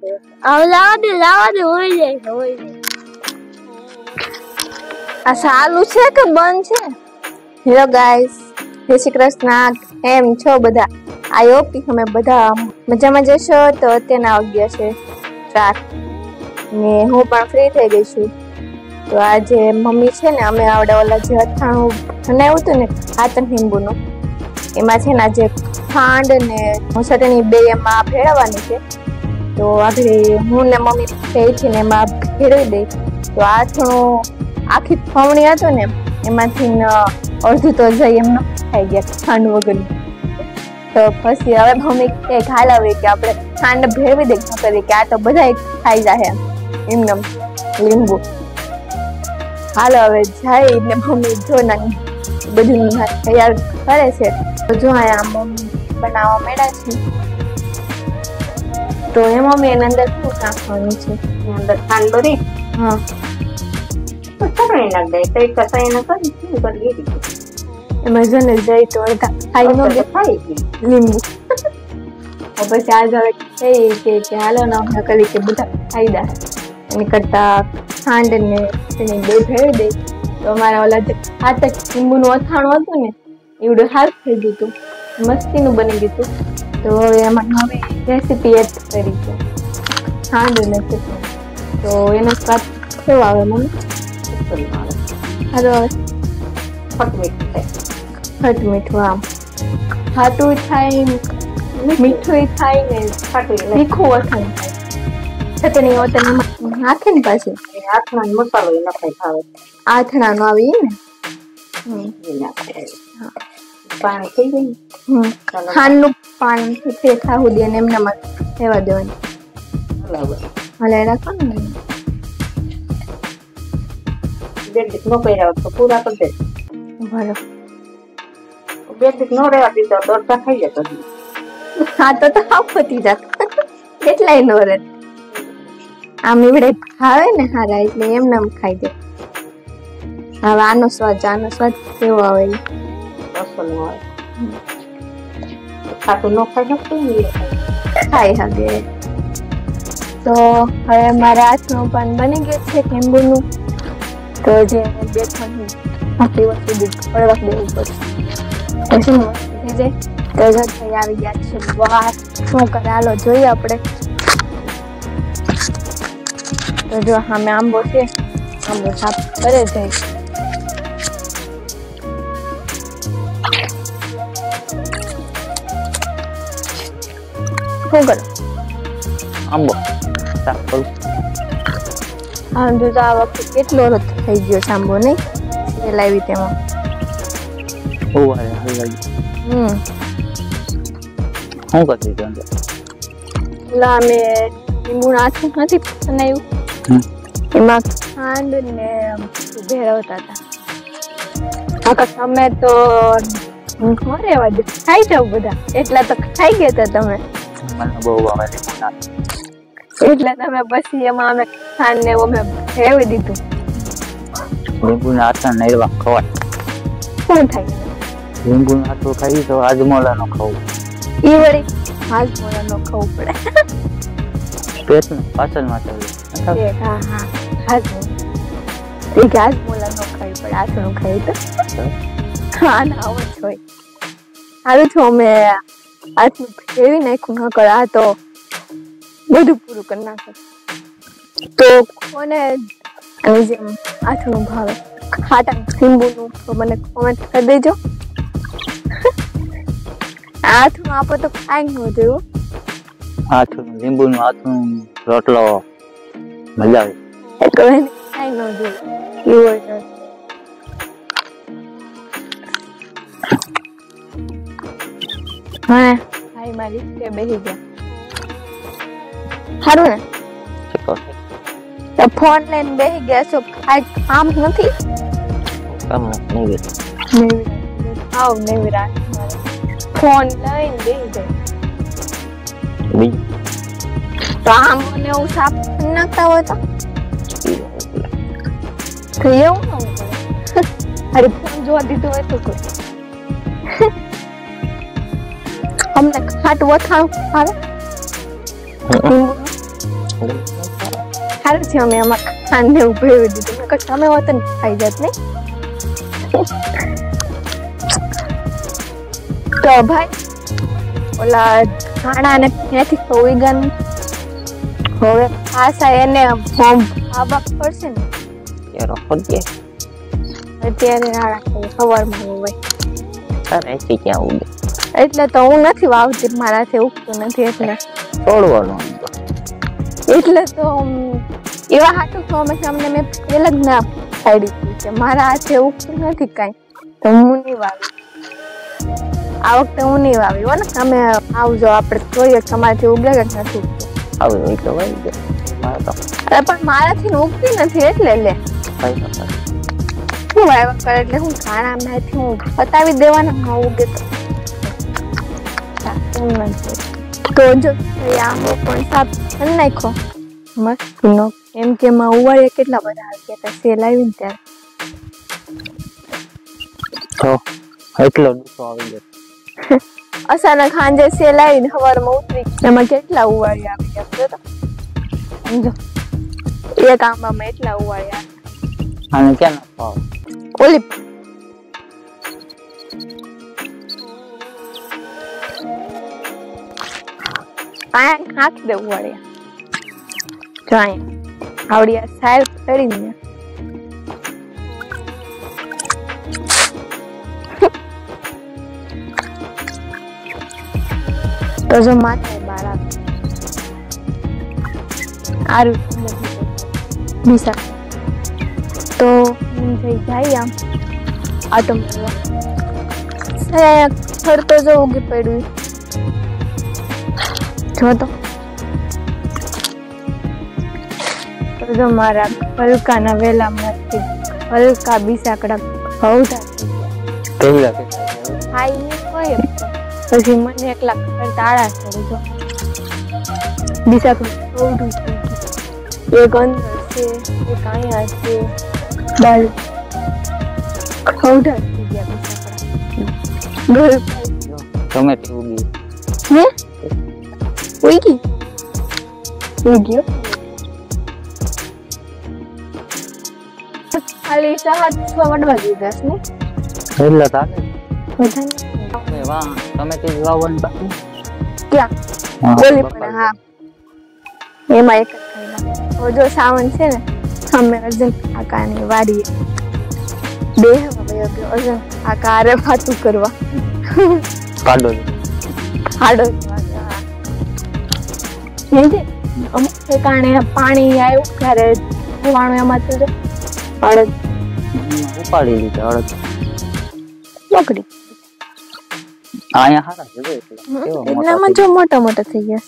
લાવા દે હોય જાય. આ ચાલુ છે કે બંધ છે? હેલો ગાઈસ, જય શ્રી કૃષ્ણ. કેમ છો બધા? આઈ હોપ કે તમે બધા મજામાં જશો. તો અત્યારના વાગ્યા છે 4 ને હું પણ ફ્રી થઈ ગઈ છું. તો આજે મમ્મી છે ને, અમે આવડે ઓલા જે અથાણું બનાવ્યું હતું ને આતન લીંબુનું, એમાં છે ને આજે ખાંડ ને ચટણી બે એમાં ભેળવવાની છે. તો આગળ હું ને મમ્મી ભેળથી ને એમાં ભેળવી દઈ. તો આથણું આખી ખવણી હતું ને એમાંથી અડધું તો જઈ એમ ખાઈ ગયા ખાંડ વગરની. તો પછી હવે મમ્મી કે હાલાવી કે આપણે ખાંડ ભેળવી દઈ કરી કે આ તો બધા ખાઈ જાય એમને લીંબુ. હાલો હવે જાય ને મમ્મી જો નાની બધું તૈયાર કરે છે. તો જો અહીંયા મમ્મી બનાવવા માંડ્યા છે. તો એ મમ્મી એની અંદર શું નાખવાનું છે? એની અંદર ખાંડ ભરી તો ચટણી નાખ દે. કઈ કસાઈ ન કરી શું કરી દીધું એમાં જો ને જઈ તો અડધા ખાઈ નો ખાઈ લીંબુ. પછી આજ હવે કઈ કે હાલો ને અમને કરી કે બધા ખાઈ દા એની કરતા ખાંડ ને એની બે ભેળવી દે. તો અમારા ઓલા જે હાથ લીંબુનું અથાણું હતું ને એવડું સારું થઈ ગયું હતું, મસ્તીનું બની ગયું હતું. તો હવે એમાં નવી રેસીપી એડ કરી છે ખાંડ ને ચટણી. તો એનો સ્વાદ કેવો આવે મમ્મી? સારો આવે. ખટ મીઠું આમ ખાટું થાય, મીઠું થાય ને તીખું અથાણું થાય. ચટણી વટણી નાખે ને પાછી આથણા મસાલો એ નખાય ખાવે. આથણાનો આવી ને પાણી થઈ ગયું. ખાંડનું પાણી ફેરખા સુધી અને એમનામાં રહેવા દેવાની. હલાઈ રાખવાનું ને. બે દીક નો કર્યા તો પૂરા કરી દે. ભલો બે દીક નો રહેવા દીધા તો અડધા ખાઈ જતો. હા તો હાવ પતી જાત એટલાય નો રહે. આમ એવડે ખાવે ને હારા એટલે એમને ખાઈ દે. હવે આનો સ્વાદ કેવો આવે? ખાટું ન ખાઈ શકતું ખાઈ શકે. તો હવે મારા હાથનું પાન બની ગયું છે લીંબુનું. તો જે બેઠવાનું આટલી વસ્તુ પડવા દેવું પડશે પછી મસ્ત થઈ જાય. તો થઈ આવી ગયા છે બહાર. શું કરે હાલો જોઈએ આપણે. તો જો સામે આંબો છે, આંબો સાફ કરે છે. શું કરો? આંબો સાફ કરું. હા જો આ વખતે કેટલો રથ થઈ ગયો છે આંબો નહીં લાવી તેમાં. શું કરતી હતી? પેલા અમે લીંબુનું આથું નથી બનાવ્યું એમાં ખાંડ ને ભેળવતા હતા. આખા તમે તો રહેવા દે ખાઈ જાવ બધા. એટલા તો ખાઈ ગયા હતા તમે. મને બહુ આવે એટલે તમે પછી એમાં અમે ખાંડ ને અમે ભેળવી દીધું. લીંબુના આથણ નરવા ખવાય. શું થાય? લીંબુનું આથું ખાઈ તો આજમોલાનો ખાવું. ઈ વળી હાજમોલાનો ખાવું પડે. પેટને પાછળમાં ચાલે. હા હાજમોલા એ હાજમોલાનો ખાવી પડે. આથણું ખાઈ તો હા ના આવો જ હોય. સારું છું અમે આથણું ફેરવી નાખ્યું. ન કર આ તો બધું પૂરું કરી નાખે. તો કોને જેમ આથણું ભાવે ખાટા લીંબુનું તો મને કોમેન્ટ કરી દેજો. આથણું આપો તો ખાઈ ન જોયું. આથું લીંબુનું આથું રોટલો મજા આવે. તો એને ખાઈ ન જોયું એવું હોય. હા ભાઈ મારી કે બેસી ગયા. સારું ને? તો ફોન લઈને બેસી ગયા છો. કામ નથી? ફોન લઈને બેસી જાય. તો આમ મને એવું સાફ નાખતા હોય તો એવું ન પડે. અરે ફોન જોવા દીધું હોય તો કોઈ અમને ખાટું અથાણું આવે લીંબુનું સારું છે અમે આમાં ખાંડને ઉભેવી દીધું મેં કહ્યું તમે હોત ને ખાઈ જાત નહીં. તો ભાઈ ઓલા ખાણાને ત્યાંથી ખોઈ ગયા હવે ખાસા એને આબા પડશે ને યાર ખોદે અત્યારે નાણા ખાઈ સવારમાં હોય તારે એસી ક્યાં ઉડે એટલે તો હું નથી વાવતી મારાથી ઉગતું નથી એટલે છોડવાનું એટલે તો એવા હાટું તો અમે સામને મેં પેલા જ ના પાડી દીધી કે મારા હાથે ઉગતું નથી કાંઈ તો હું નહીં વાવી આ વખતે હું નહીં વાવી હો ને તમે આવજો આપણે જોઈએ તમારાથી ઉગે કે નથી ઉગતું આવે હોય તો વાવી દે મારે તો અરે પણ મારાથી ઉગતી નથી એટલે લે કઈ ન કરે હું વાવ્યા કરે એટલે હું ખાણા માંથી હું બતાવી દેવાના હા ઉગે તો જો આંબો પણ સાફ કરી નાખો મસ્ત નો એમ કે માં ઉવાળે કેટલા બધા આવી ગયા હતા સેલ આવી ને ત્યારે તો એટલો દુખો આવી ગયો અચાનક સાંજે સેલ આવીને સવારમાં ઉતરી એમાં કેટલા ઉવાળી આવી ગયા જો તો સમજો એક આંબામાં એટલા ઉવાળી આવ્યા આને ક્યાં નાખવા ઓલી પાયા નાખી દે ઉવાળ્યા જો અહીંયા આવડિયા સાઈડ કરીને તો જો માથે બાર આરું બીસા તો થઈ જાય આમ આટો મારવા ફરતો જો ઉગી પડ્યું જો તો જો મારા હલકાના વેલામાંથી હલકા બીસાકડા ભવતા કેવડા હા એ હોય પછી મને એકલા કરતા આળા ચડી જો બીસાકડું ભવતું એક અંદર છે એક અહીંયા છે બાલ ખવડા થઈ ગયા બીસાકડા ટમેટી ઉગી હે ઉગી ઉગ્યો ખાલી 700 વડવા દીધા છે ને એટલે તારે વધારે વાહ ટમેટી વાવવાનું બાકી ક્યાં બોલી પણ હા એમાં એક જ થયેલા જો સાવન છે ને અમે અર્જુન કાકાની વાડીએ બે હવે અર્જુન કાકા આરે વાતું કરવા કાઢો હાડો અમુક ઠેકાણે પાણી આવ્યું ત્યારે વાણું એમાં તો જો અડદ ઉપાડી લીધા અડદ પકડી અહીંયા હારા છે કેવો એટલામાં જો મોટા મોટા થઈ ગયા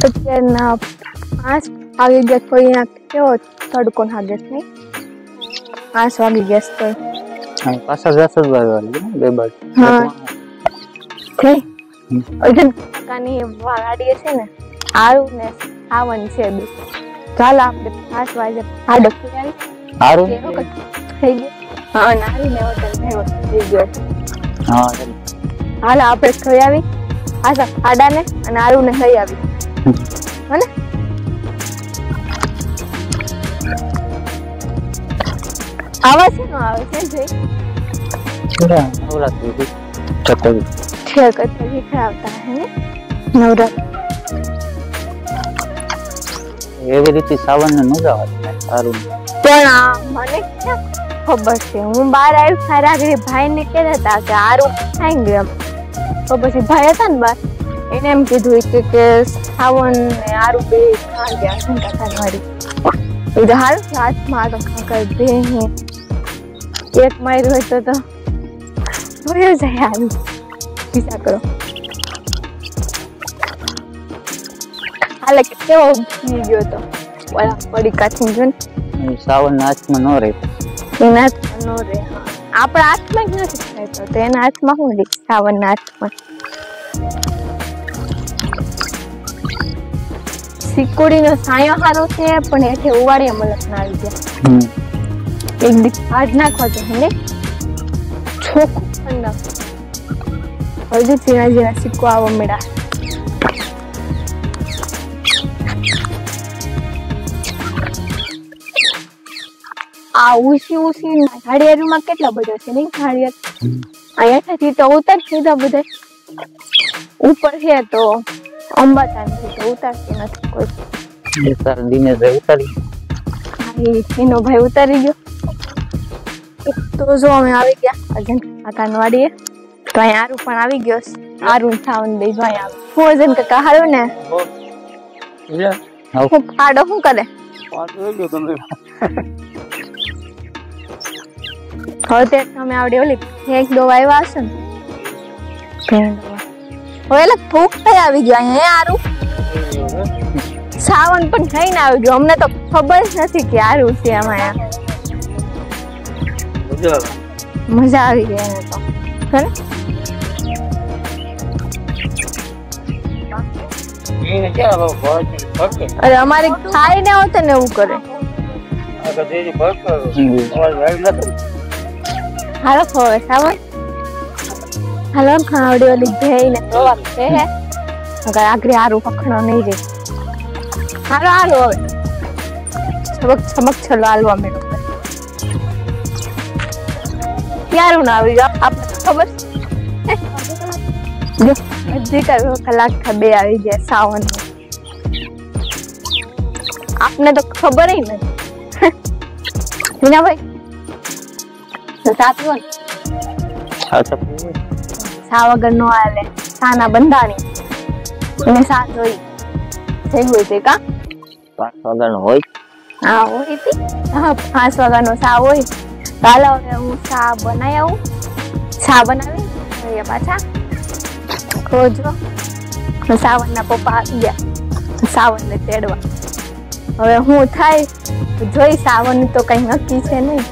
અત્યારના 5 વાગી ગયા તો અહીંયા કેવો તડકો લાગે છે 5 વાગી ગયા તો પાછા 10 જ વાગવાની બે બાજુ હા અર્જુન કાકાની વાડીએ છે ને આળુ ને સાવન છે બે ચાલ આપણે 5 વાગે હાડો આવી હારું એ વખત થઈ ગયો હા નારી ને વખત થઈ ગયો હા હાલ આપણે થઈ આવી આસા આડાને અને આળુ ને થઈ આવી હને આવા છે નો આવે છે જઈ નવરાત્રી ચકોરી છે કથા શીખડાવતા હે ને નવરાત્રી એવી રીતે સાવન ને મજા આવે સારું પણ મને ક્યાં ખબર છે હું બહાર આવી સારા ઘરે ભાઈ ને કહેતા હતા કે આરું ખાઈ ગયું તો પછી ભાઈ હતા ને બહાર એને એમ કીધું કે સાવન ને આરું બે ખાઈ ગયા શંકા ખાનવાડી એ તો હારું છે હાથમાં તો ખાકર બે એક માર્યું હોય તો ભયો જાય આરું પીસા કરો હાલે કેવો થઈ ગયો તો ઓલા પડી કાચી જો ને સાવન ના હાથમાં ન રહે એના હાથમાં નો રે આપણા હાથમાં જ નથી રહેતો તો એના હાથમાં શું રે સાવન ના હાથમાં સિકોડીનો સાયો હારો છે પણ એઠે ઉવાડીએ મલક ના આવી ગયા એક દી આજ નાખો તો હે ચોખ્ખું પણ નાખ હજુ ઝીણા ઝીણા સિક્કો આવો મેળા આ ઉસી ઘાડિયાળમાં કેટલા બધા છે નહીં ઘાડિયાળ અહીંયાથી તો ઉતર સીધા બધા ઉપર છે તો અંબાતાન છે તો ઉતારતી નથી કોઈ દિનેશભાઈ ઉતારી એનો ભાઈ ઉતારી ગયો તો જો અમે આવી ગયા અજન કાકાનવાડીએ તો અહીં આરુ પણ આવી ગયો આરુ થાવન બે ભાઈ આવે હું અજન કાકા હારું ને હું પાડો શું કરે હવે તમે આવડે ઓલી એક દો આવ્યા હશે ને હવે એટલે ફૂક થઈ આવી ગયો અહીંયા આરુ સાવન પણ થઈને આવી ગયો અમને તો ખબર જ નથી કે આરુ છે આમાં મજા આવી ગઈ એને તો અરે અમારે ખાઈ ને હોત ને એવું કરે હાલો ખબર સાવન હાલો ખાવડી ઓલી ભેઈ ને જોવા છે હે અગર આગળ આરુ પખણો નહીં રે હાલો હાલો હવે છબક છમક છલો હાલવા મેળો ક્યારું ના આવી આપણે ખબર જો હજી કલાક બે આવી ગયા સાવન આપને તો ખબર નથી હિનાભાઈ સાચું સા વગર નો આલે સાના બંધાણી એને સાત હોય થઈ હોય છે કા 5 વાગ્યાનો હોય હા હોય તી હા 5 વાગ્યાનો સા હોય ચાલો હવે હું સા બનાવી આવું સા બનાવી પાછા ખોજો સાવનના પપ્પા આવી ગયા સાવનને તેડવા હવે હું થાય જોઈ સાવન તો કઈ નક્કી છે નહીં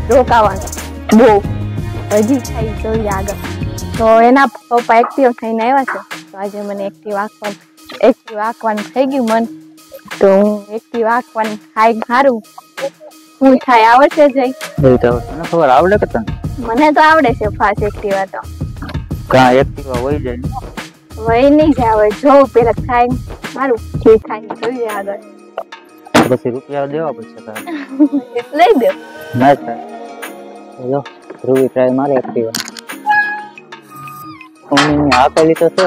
રોકાવાનું બહુ હજી થાય જોઈએ આગળ તો એના પપ્પા એક્ટિવ થઈને આવ્યા છે તો આજે મને એક્ટિવ આંકવાનું થઈ ગયું મન તો હું એક્ટિવ આંકવાનું થાય સારું હું થાય આવડશે જઈ ખબર આવડે કે તને મને તો આવડે છે ફાસ્ટ એક્ટિવા તો કા એક્ટિવા હોય જાય વહી નહીં જાય હવે જોઉં પેલા થાય મારું જે થાય જોઈએ આગળ પછી રૂપિયા દેવા પડશે લઈ દે ના થાય જો ધ્રુવી ટ્રાય મારે એક્ટિવા કોની આકેલી તો છે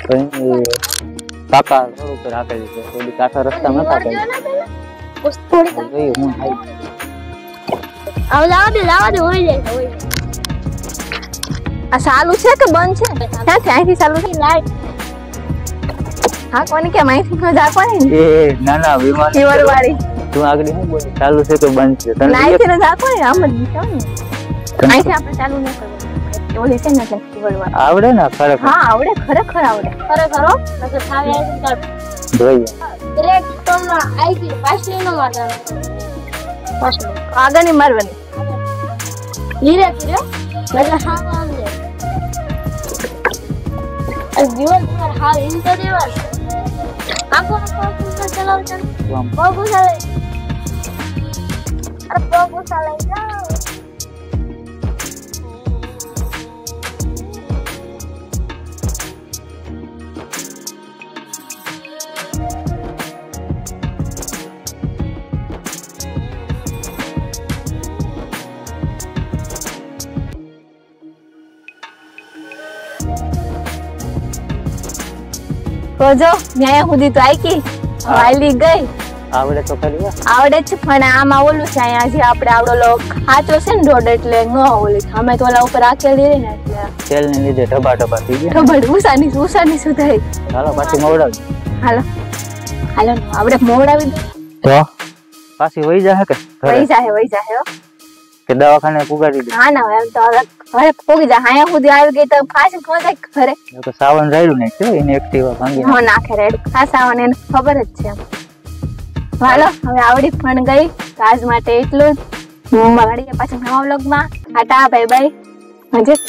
કોઈ કાકા રોડ ઉપર આકેલી છે ઓલી કાઠા રસ્તામાં આકેલી જોઈએ હું થાય આવ લાવા દે હોય જાય આ ચાલુ છે કે બંધ છે ક્યાંથી અહીંથી ચાલુ છે લાઈટ હા કોની કે અહીંથી ન જાકવાની એ ના ના વિમાન કેવલ વાળી તું આગળ શું બોલે ચાલુ છે કે બંધ છે તને અહીંથી ન જાકવાની આમ જ નીકળો ને અહીંથી આપણે ચાલુ ન કરવાનું ઓલી છે ને કેવલ વાળી આવડે ને ખરેખર હા આવડે ખરેખર આવડે ખરેખર હો નકર થાવે આઈ કાઢ જોઈએ બ્રેક તો ના આઈ ગઈ પાછલી ન મારવાનું પાછલી આગળની મારવાની ધીરે ધીરે એટલે હા આમ દે આ જીવન પર હાલ ઇન તો દેવા આખો ચલાવ છે બહુ ચાલે અરે બહુ ચાલે જાઓ તો જો ન્યાય સુધી તો આઈકી વાલી ગઈ આવડે તો ખરી આવડે છે પણ આમાં ઓલું છે અહીંયા જે આપણે આવડો લો ખાચો છે ને રોડ એટલે ન ઓલી અમે તો ઓલા ઉપર આકેલી રહી ને એટલે તેલ ને લીધે ઢબા થઈ ગયા ખબર ઉસાની સુધાઈ ચાલો પાછી મોવડાવ હાલો આપણે મોવડાવી દે તો પાછી વઈ જાય કે વઈ જાય હો કે દવાખાને પુગાડી દે હા ના એમ તો ઘરે પોગી જાય અહીંયા સુધી આવી ગઈ તો પાછી પહોંચાય ઘરે તો સાવન રાયડું ને કે એને એક્ટિવા ભાંગી હો નાખે રેડ ખાસાવન એને ખબર જ છે હાલો હવે આવડી પણ ગઈ તો આજ માટે એટલું જ મળીએ પાછા નવા વ્લોગમાં ટાટા બાય બાય મજે